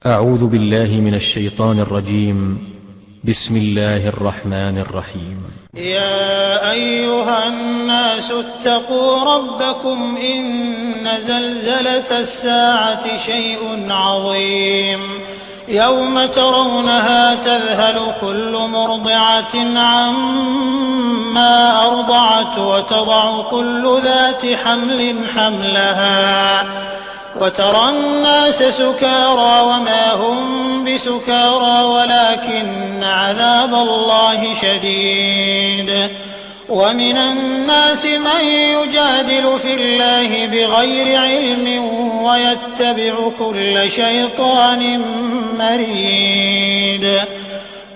أعوذ بالله من الشيطان الرجيم. بسم الله الرحمن الرحيم. يا أيها الناس اتقوا ربكم إن زلزلة الساعة شيء عظيم يوم ترونها تذهل كل مرضعة عما أرضعت وتضع كل ذات حمل حملها وترى الناس سكارى وما هم بسكارى ولكن عذاب الله شديد. ومن الناس من يجادل في الله بغير علم ويتبع كل شيطان مريد.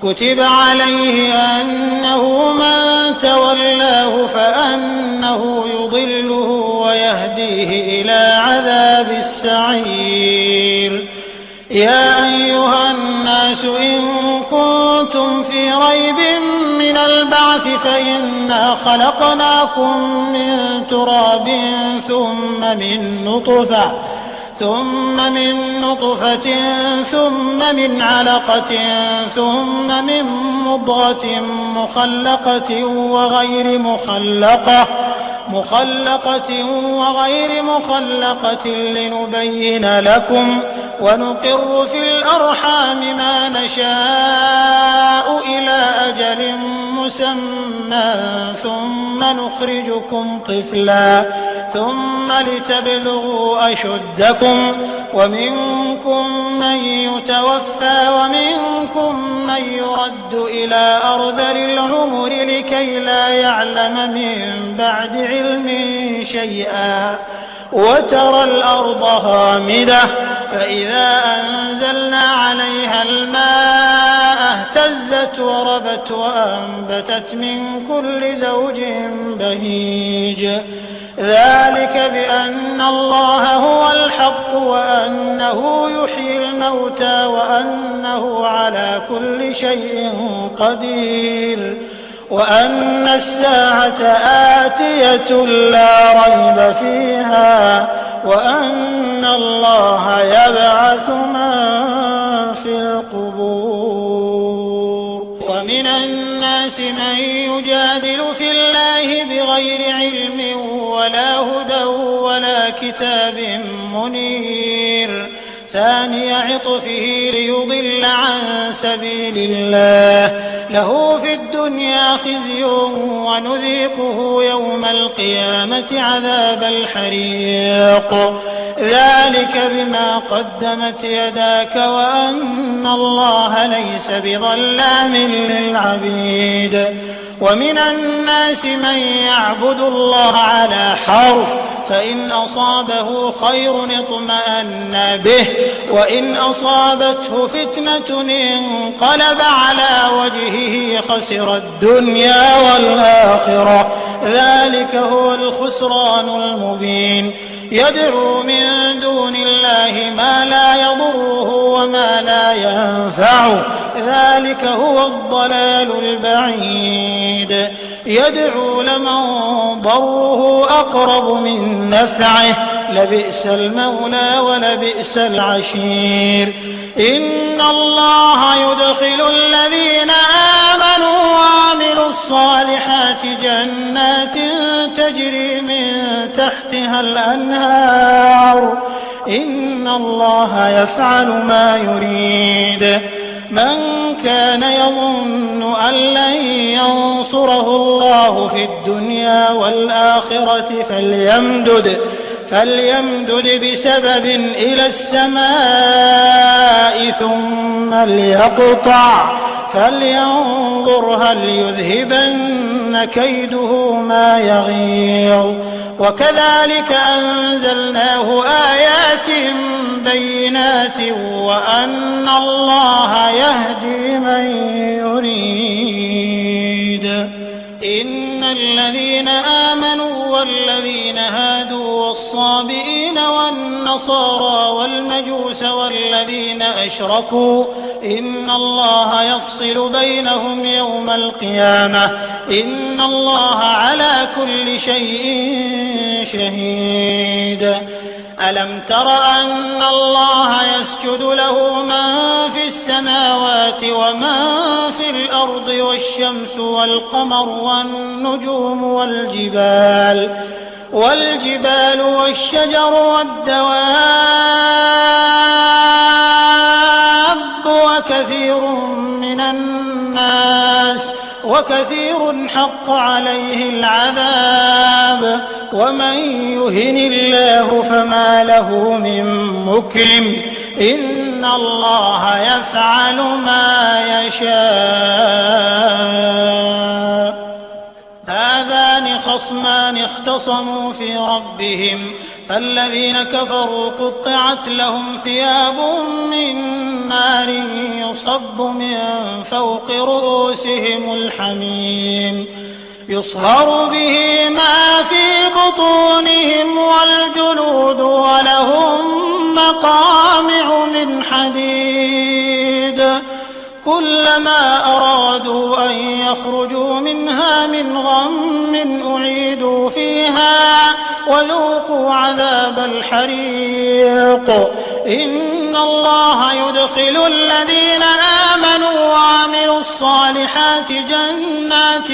كتب عليه أنه من تولاه فأنه يضله ويهديه إلى عذاب السعير. يا أيها الناس إن كنتم في ريب من البعث فإنا خلقناكم من تراب ثم من نطفة ثم من علقة ثم من مضغة مخلقة وغير مخلقة لنبين لكم ونقر في الأرحام ما نشاء إلى أجل مسمى ثم نخرجكم طفلا ثم لتبلغوا أشدكم ومنكم من يتوفى ومنكم من يرد إلى أرذل العمر لكي لا يعلم من بعد علم شيئا. وترى الأرض هامدة فإذا أنزلنا عليها الماء اهتزت وربت وأنبتت من كل زوج بهيج. ذلك بأن الله هو الحق وأنه يحيي الموتى وأنه على كل شيء قدير وأن الساعة آتية لا ريب فيها وأن الله يبعث من في القبور. ومن الناس من يجادل في الله بغير علم ولا هدى ولا كتاب منير. ثاني عطفه ليضل عن سبيل الله له في الدنيا خزي ونذيقه يوم القيامة عذاب الحريق. ذلك بما قدمت يداك وأن الله ليس بظلام للعبيد. ومن الناس من يعبد الله على حرف فإن أصابه خير اطمأن به وإن أصابته فتنة انقلب على وجهه خسر الدنيا والآخرة. ذلك هو الخسران المبين. يدعو من دون الله ما لا يضره وما لا ينفعه ذلك هو الضلال البعيد. يدعو لمن ضره أقرب من نفعه لبئس المولى ولبئس العشير. إن الله يدخل الذين آمنوا وعملوا الصالحات جنات تجري من تحتها الأنهار. إن الله يفعل ما يريد. من كان يظن أن لن ينصره الله في الدنيا والآخرة فليمدد بسبب إلى السماء ثم ليقطع فلينظر هل يذهبن كيده ما يغيظ. وكذلك أنزلناه آيات بينات وأن الله يهدي من يريد. إن الذين آمنوا والذين هادوا والصابئين والنصارى والمجوس والذين أشركوا إن الله يفصل بينهم يوم القيامة إن الله على كل شيء شهيد. ألم تر أن الله يسجد له من السماوات ومن في الأرض والشمس والقمر والنجوم والجبال والشجر والدواب وكثير من الناس وكثير حق عليه العذاب ومن يهن الله فما له من مكرم إن الله يفعل ما يشاء هذان خصمان اختصموا في ربهم فالذين كفروا قطعت لهم ثياب من نار يصب من فوق رؤوسهم الحميم يصهر به ما في بطونهم والجلود ولهم مقامع من حديد كلما أرادوا أن يخرجوا منها من غم أعيدوا فيها وذوقوا عذاب الحريق إن الله يدخل الذين آمنوا وعملوا الصالحات جنات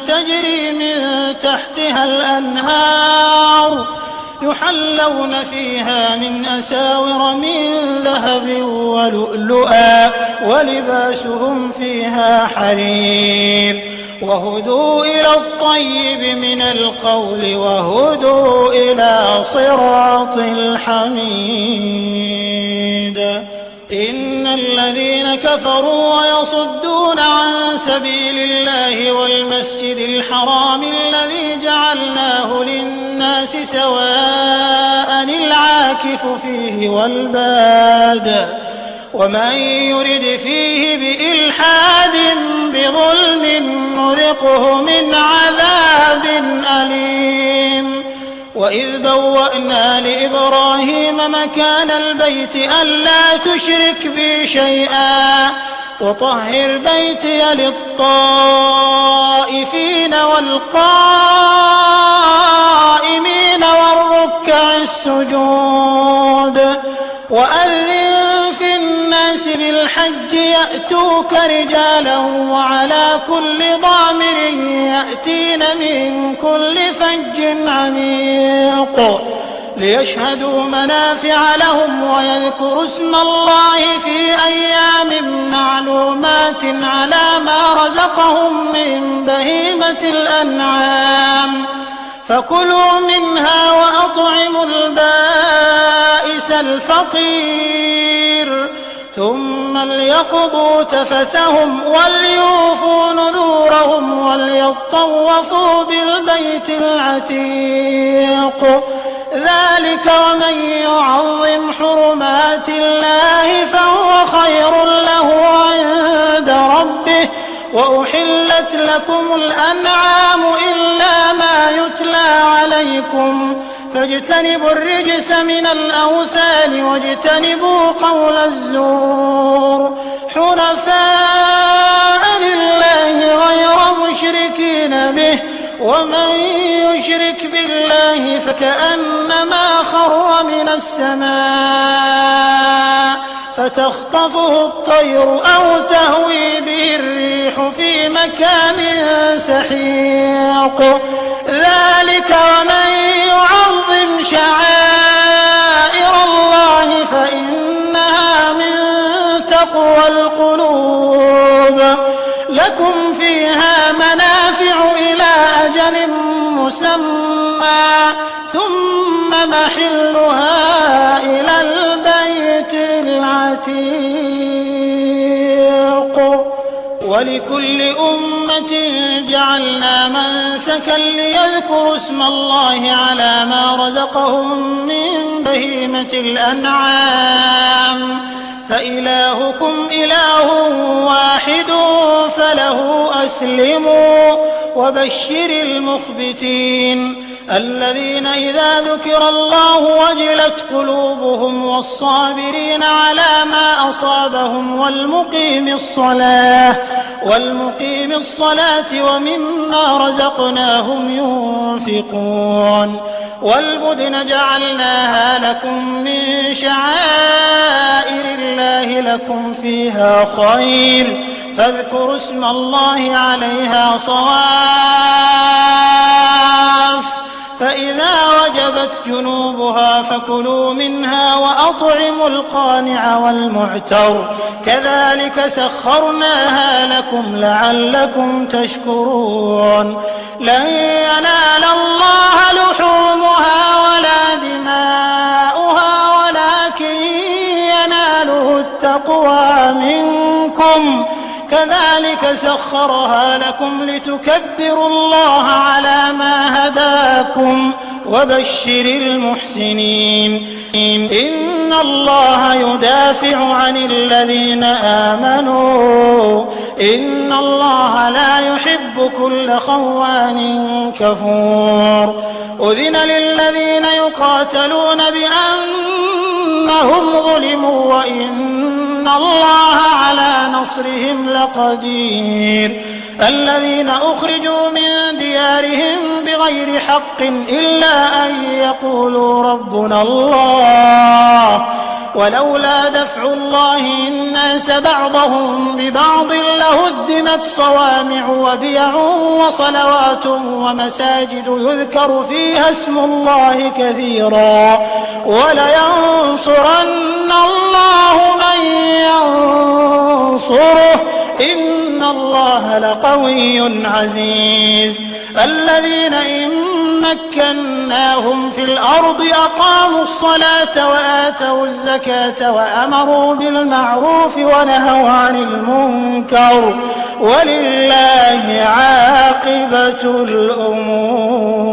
تجري من تحتها الأنهار يحلون فيها من أساور من ذهب ولؤلؤا ولباسهم فيها حرير وهدوا إلى الطيب من القول وهدوا إلى صراط الحميد إن الذين كفروا ويصدون عن سبيل الله والمسجد الحرام الذي جعلناه للناس سواء العاكف فيه والباد ومن يرد فيه بإلحاد بظلم نذقه من عذاب أليم وإذ بوأنا لإبراهيم مكان البيت ألا تشرك بي شيئا وطهر بيتي للطائفين والقائمين والركع السجود وأذن في الناس بالحج يأتوك رجالا وعلى كل ضامر يأتين من كل فج عميق ليشهدوا منافع لهم ويذكروا اسم الله في أيام معلومات على ما رزقهم من بهيمة الأنعام فكلوا منها وأطعموا البائس الفقير ثم ليقضوا تفثهم وليوفوا نذورهم وليطوفوا بالبيت العتيق ذلك ومن يعظم حرمات الله فهو خير له عند ربه وأحلت لكم الأنعام إلا ما يتلى عليكم فاجتنبوا الرجس من الأوثان واجتنبوا قول الزور حنفاء لله غير مشركين به ومن يشرك بالله فكأنما خر من السماء فتخطفه الطير أو تهوي به الريح في مكان سحيق ذلك ومن يعظم شعائر الله فإنها من تقوى القلوب لكم فيها منافع إلى أجل مسمى ثم محلها إلى البيت العتيق ولكل أمة جعلنا منسكا ليذكروا اسم الله على ما رزقهم من بهيمة الأنعام فإلهكم إله واحد فله أسلموا وبشر المخبتين الذين إذا ذكر الله وجلت قلوبهم والصابرين على ما أصابهم والمقيم الصلاة ومما رزقناهم ينفقون والبدن جعلناها لكم من شعائر الله لكم فيها خير فاذكروا اسم الله عليها صواف فإذا وجبت جنوبها فكلوا منها وأطعموا القانع والمعتر كذلك سخرناها لكم لعلكم تشكرون لن ينال الله لحومها ولا دماؤها ولكن يناله التقوى منكم كذلك سخرها لكم لتكبروا الله على ما هداكم وبشر المحسنين إن الله يدافع عن الذين آمنوا إن الله لا يحب كل خوان كفور أذن للذين يقاتلون بأنهم ظلموا وإن الله على نصرهم لقدير الذين أخرجوا من ديارهم بغير حق إلا أن يقولوا ربنا الله ولولا دفع الله الناس بعضهم ببعض لهدمت صوامع وبيع وصلوات ومساجد يذكر فيها اسم الله كثيرا ولينصرن الله من ينصره إن الله لقوي عزيز الذين إن مكناهم في الأرض أقاموا الصلاة وآتوا الزكاة وأمروا بالمعروف ونهوا عن المنكر ولله عاقبة الأمور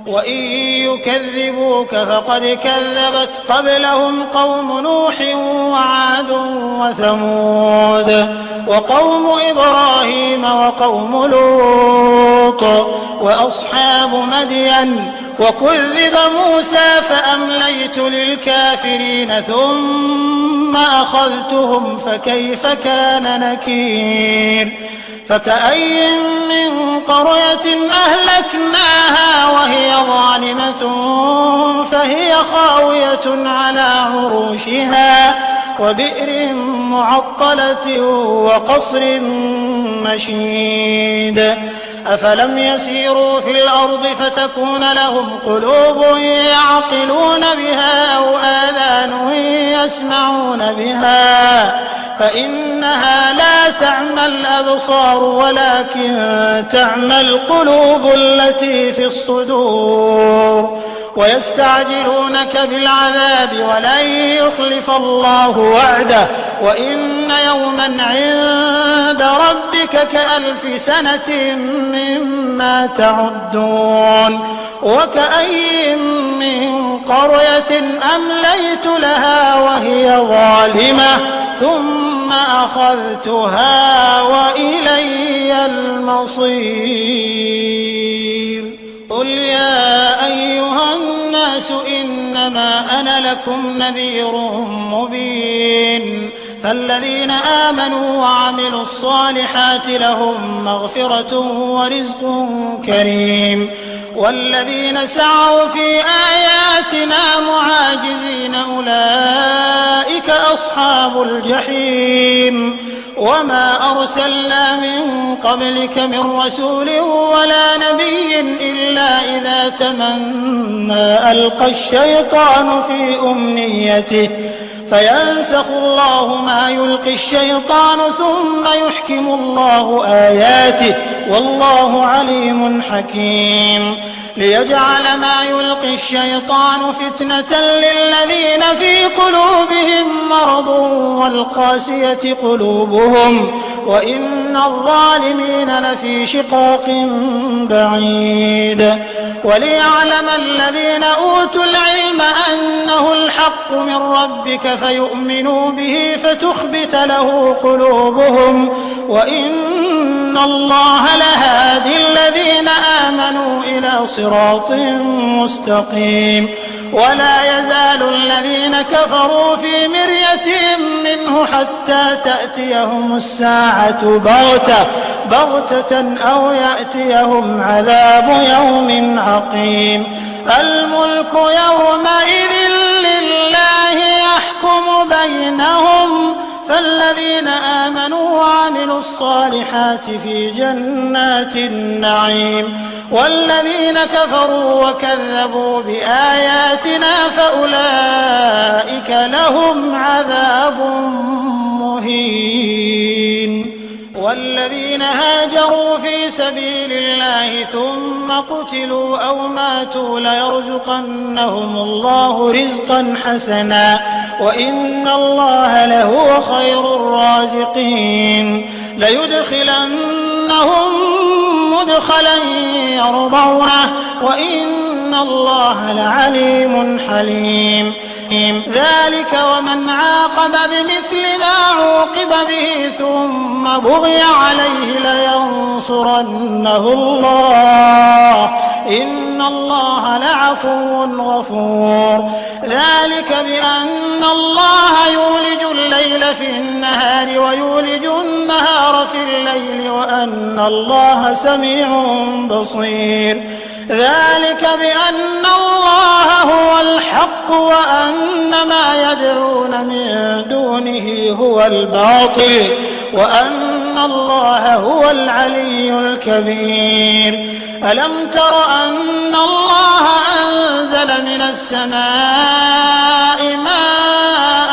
وإن يكذبوك فقد كذبت قبلهم قوم نوح وعاد وثمود وقوم إبراهيم وقوم لوط وأصحاب مدين وكذب موسى فأمليت للكافرين ثم أخذتهم فكيف كان نكير فكأي من قرية أهلكناها وهي ظالمة فهي خاوية على عروشها وبئر معطلة وقصر مشيد أفلم يسيروا في الأرض فتكون لهم قلوب يعقلون بها أو آذان يسمعون بها فإنها لا تعمى الأبصار ولكن تعمى القلوب التي في الصدور ويستعجلونك بالعذاب ولن يخلف الله وعده وإن يوما عند ربك كألف سنة مما تعدون وكأي من قرية أمليت لها وهي ظالمة ثم أخذتها وإلي المصير قل يا أيها الناس إنما أنا لكم نذير مبين فالذين آمنوا وعملوا الصالحات لهم مغفرة ورزق كريم والذين سعوا في آياتنا معاجزين أولئك أصحاب الجحيم وما أرسلنا من قبلك من رسول ولا نبي إلا إذا تمنى ألقى الشيطان في أمنيته فينسخ الله ما يلقي الشيطان ثم يحكم الله آياته والله عليم حكيم ليجعل ما يلقي الشيطان فتنة للذين في قلوبهم مرض والقاسية قلوبهم وإن الظالمين لفي شقاق بعيد وليعلم الذين أوتوا العلم أنه الحق من ربك فيؤمنوا به فتخبت له قلوبهم وإن الله لهادي الذين آمنوا إلى صراط مستقيم ولا يزال الذين كفروا في مرية منه حتى تأتيهم الساعة بغتة أو يأتيهم عذاب يوم عقيم الملك يومئذ لله يحكم بينهم الذين آمنوا وعملوا الصالحات في جنات النعيم والذين كفروا وكذبوا بآياتنا فأولئك لهم عذاب مهين والذين هاجروا في سبيل الله ثم قتلوا أو ماتوا ليرزقنهم الله رزقا حسنا وإن الله لهو خير الرازقين ليدخلنهم مدخلا يرضونه وإن الله لعليم حليم ذلك ومن عاقب بمثل ما عوقب به ثم بغي عليه لينصرنه الله إن الله لعفو غفور ذلك بأن الله يولج الليل في النهار ويولج النهار في الليل وأن الله سميع بصير ذلك بأن الله هو الحق وأن ما يدعون من دونه هو الباطل وأن الله هو العلي الكبير ألم تر أن الله أنزل من السماء ماء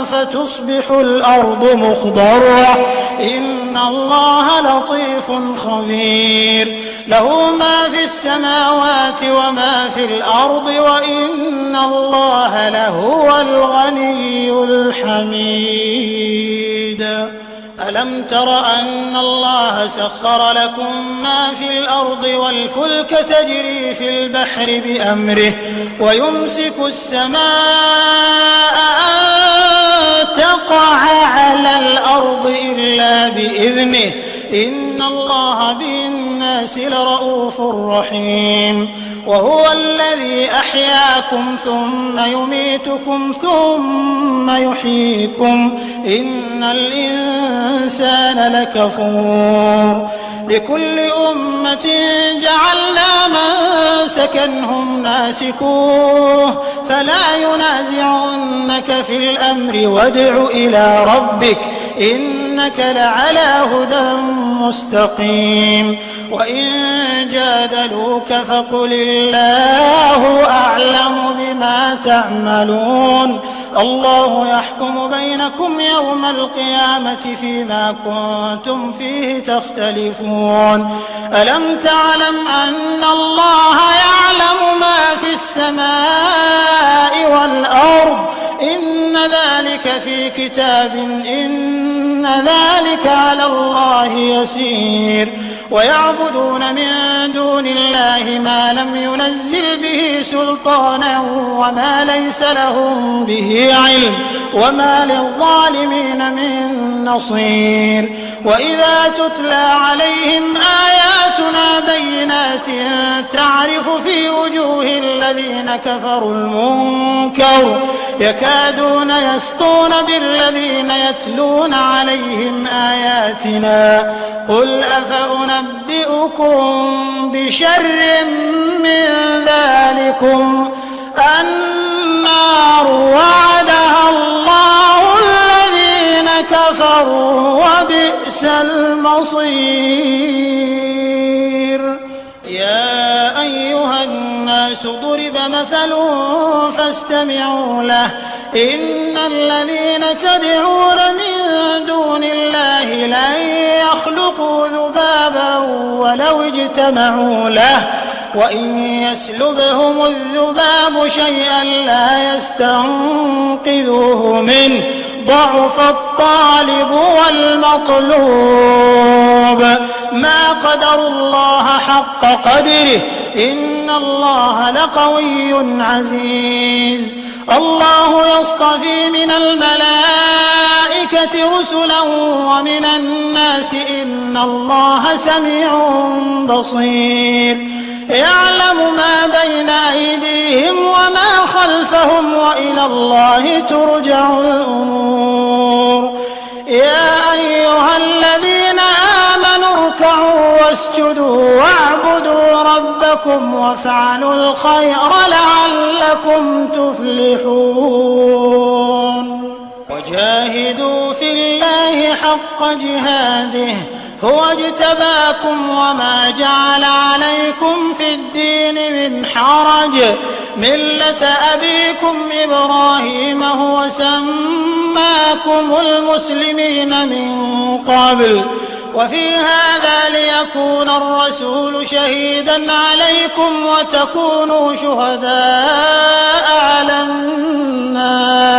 فتصبح الأرض مخضرة إن الله لطيف خبير له ما في السماوات وما في الأرض وإن الله لهو الغني الحميد ألم تر أن الله سخر لكم ما في الأرض والفلك تجري في البحر بأمره ويمسك السماء أن تقع على الأرض إلا بإذنه إن الله بالناس لرؤوف رحيم وهو الذي أحياكم ثم يميتكم ثم يحييكم إن الإنسان لكفور لكل أمة جعلنا منسكا هم ناسكوه فلا ينازعنك في الأمر وادع إلى ربك إنك لعلى هدى مستقيم وإن جادلوك فقل الله أعلم بما تعملون الله يحكم بينكم يوم القيامة فيما كنتم فيه تختلفون ألم تعلم أن الله يعلم ما في السماء والأرض إن ذلك في كتاب إن ذلك على الله يسير ويعبدون من دون الله ما لم ينزل به سلطانا وما ليس لهم به علم وما للظالمين من نصير وإذا تتلى عليهم آياتنا بينات تعرف في وجوه الذين كفروا المنكر يكادون يسطون بالذين يتلون عليهم آياتنا قل أفأنبئكم بشر من ذلكم النار وعدها الله الذين كفروا وبئس المصير يا أيها الناس ضرب مثل فاستمعوا له إن الذين تدعون من دون الله لن يخلقوا ذبابا ولو اجتمعوا له وإن يسلبهم الذباب شيئا لا يستنقذوه منه ضعف الطالب والمطلوب ما قدروا الله حق قدره إن الله لقوي عزيز الله يصطفي من الملائكة رسلا ومن الناس إن الله سميع بصير يعلم ما بين أيديهم وما خلفهم وإلى الله ترجع الأمور يا أيها الذين آمنوا اركعوا واسجدوا واعبدوا ربكم وافعلوا الخير لعلكم تفلحون وجاهدوا في الله حق جهاده هو اجتباكم وما جعل عليكم في الدين من حرج ملة أبيكم إبراهيم هو سماكم المسلمين من قبل وفي هذا ليكون الرسول شهيدا عليكم وتكونوا شهداء على الناس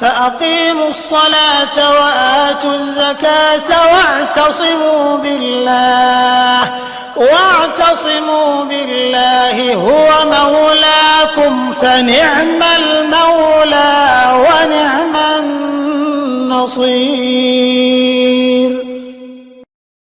فأقيموا الصلاة وآتوا الزكاة واعتصموا بالله هو مولاكم فنعم المولى